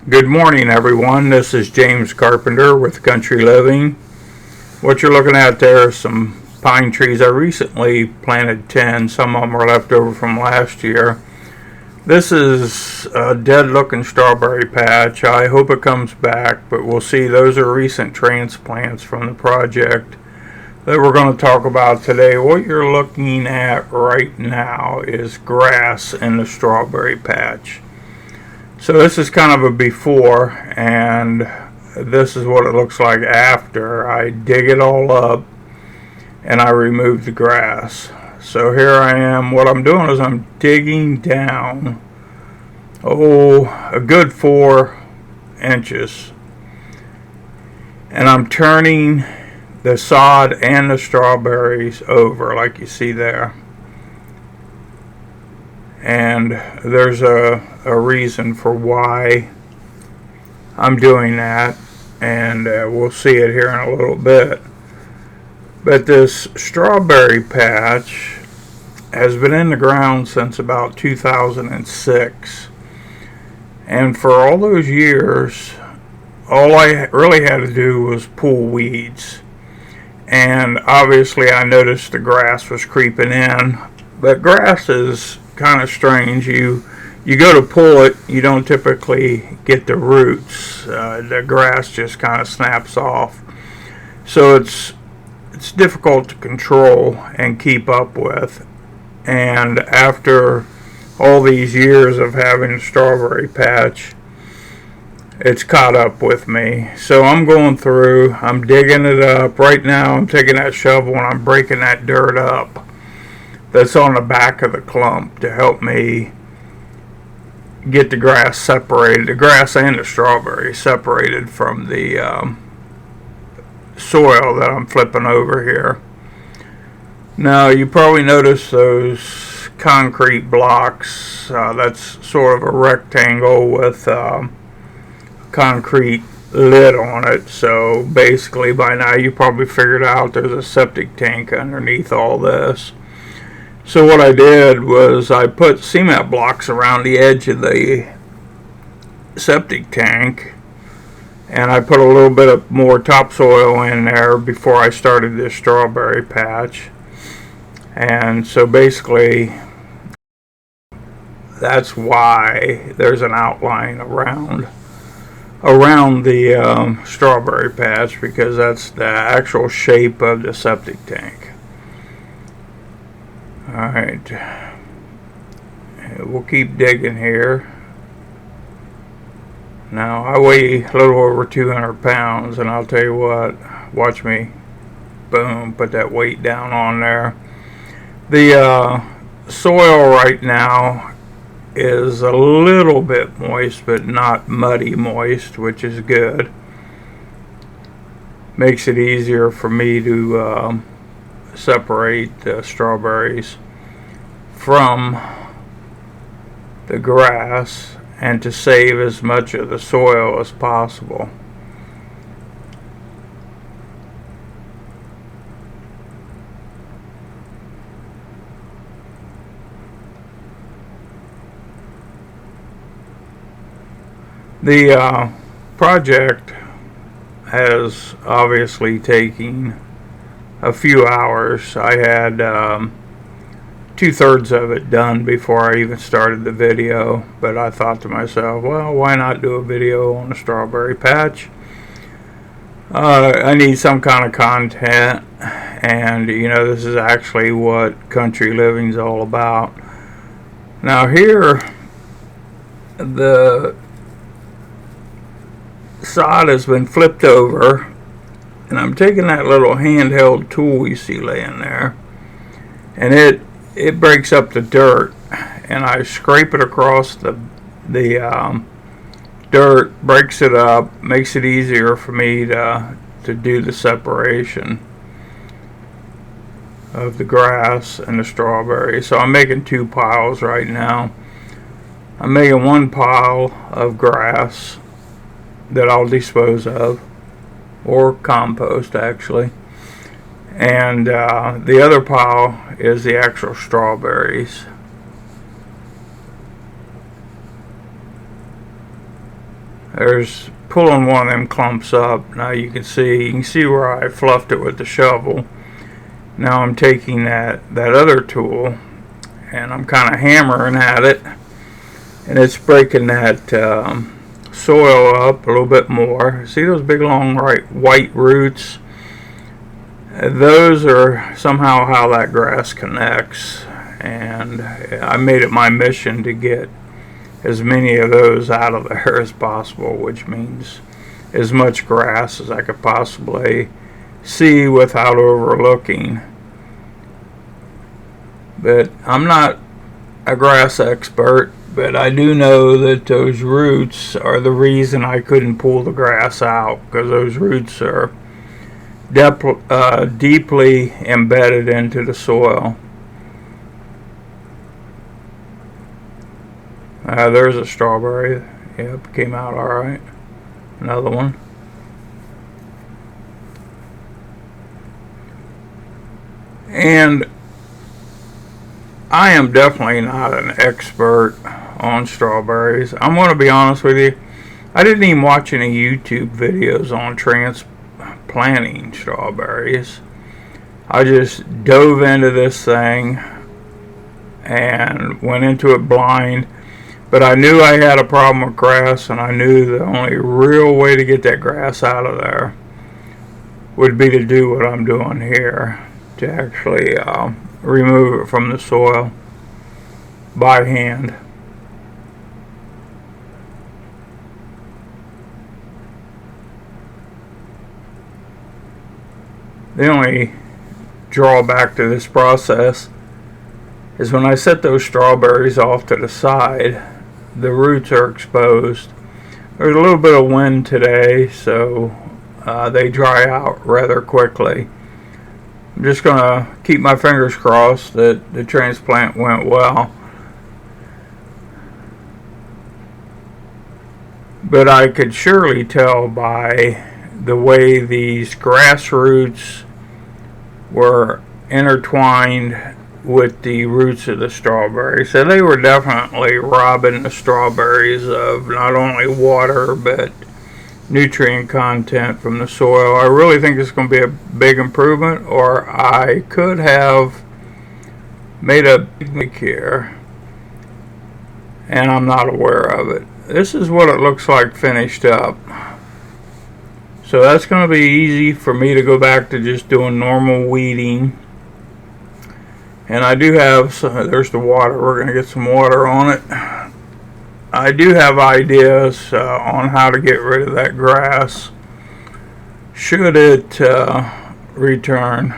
Good morning, everyone. This is James Carpenter with Country Living. What you're looking at there are some pine trees. I recently planted 10. Some of them are left over from last year. This is a dead-looking strawberry patch. I hope it comes back, but we'll see. Those are recent transplants from the project that we're going to talk about today. What you're looking at right now is grass in the strawberry patch. So this is kind of a before, and this is what it looks like after. I dig it all up and I remove the grass. So here I am. What I'm doing is I'm digging down, a good 4 inches. And I'm turning the sod and the strawberries over like you see there. And there's a reason for why I'm doing that, and we'll see it here in a little bit. But this strawberry patch has been in the ground since about 2006, and for all those years all I really had to do was pull weeds. And obviously I noticed the grass was creeping in, but grass is kind of strange. You go to pull it, you don't typically get the roots. The grass just kind of snaps off. So it's difficult to control and keep up with. And after all these years of having a strawberry patch, it's caught up with me. So I'm going through, I'm digging it up. Right now I'm taking that shovel and I'm breaking that dirt up that's on the back of the clump to help me get the grass separated, the grass and the strawberry separated from the soil that I'm flipping over here. Now you probably notice those concrete blocks. That's sort of a rectangle with concrete lid on it. So basically by now you probably figured out there's a septic tank underneath all this. So what I did was I put cement blocks around the edge of the septic tank, and I put a little bit of more topsoil in there before I started this strawberry patch. And so basically that's why there's an outline around the strawberry patch, because that's the actual shape of the septic tank. Alright, we'll keep digging here. Now I weigh a little over 200 pounds, and I'll tell you what, watch me, boom, put that weight down on there. The soil right now is a little bit moist, but not muddy moist, which is good. Makes it easier for me to separate the strawberries from the grass and to save as much of the soil as possible. The project has obviously taken a few hours. I had 2/3 of it done before I even started the video, but I thought to myself, well, why not do a video on the strawberry patch? I need some kind of content, and this is actually what country living's all about. Now here, the sod has been flipped over, and I'm taking that little handheld tool you see laying there, and it breaks up the dirt, and I scrape it across the dirt, breaks it up, makes it easier for me to do the separation of the grass and the strawberry. So I'm making 2 piles right now. I'm making one pile of grass that I'll dispose of, or compost actually, and the other pile is the actual strawberries. There's pulling one of them clumps up. Now you can see where I fluffed it with the shovel. Now I'm taking that other tool and I'm kind of hammering at it, and it's breaking that soil up a little bit more. See those big long white roots? Those are somehow how that grass connects, and I made it my mission to get as many of those out of there as possible, which means as much grass as I could possibly see without overlooking. But I'm not a grass expert, but I do know that those roots are the reason I couldn't pull the grass out, because those roots are deeply embedded into the soil. There's a strawberry. Yep, came out alright. Another one. And I am definitely not an expert on strawberries. I'm going to be honest with you. I didn't even watch any YouTube videos on transplanting strawberries. I just dove into this thing and went into it blind. But I knew I had a problem with grass, and I knew the only real way to get that grass out of there would be to do what I'm doing here, to actually remove it from the soil by hand. The only drawback to this process is when I set those strawberries off to the side, the roots are exposed. There's a little bit of wind today, so they dry out rather quickly. I'm just going to keep my fingers crossed that the transplant went well. But I could surely tell by the way these grass roots were intertwined with the roots of the strawberry. So they were definitely robbing the strawberries of not only water but nutrient content from the soil. I really think it's going to be a big improvement, or I could have made a big mistake here and I'm not aware of it. This is what it looks like finished up. So that's going to be easy for me to go back to just doing normal weeding. And I do have there's the water. We're going to get some water on it. I do have ideas on how to get rid of that grass should it return.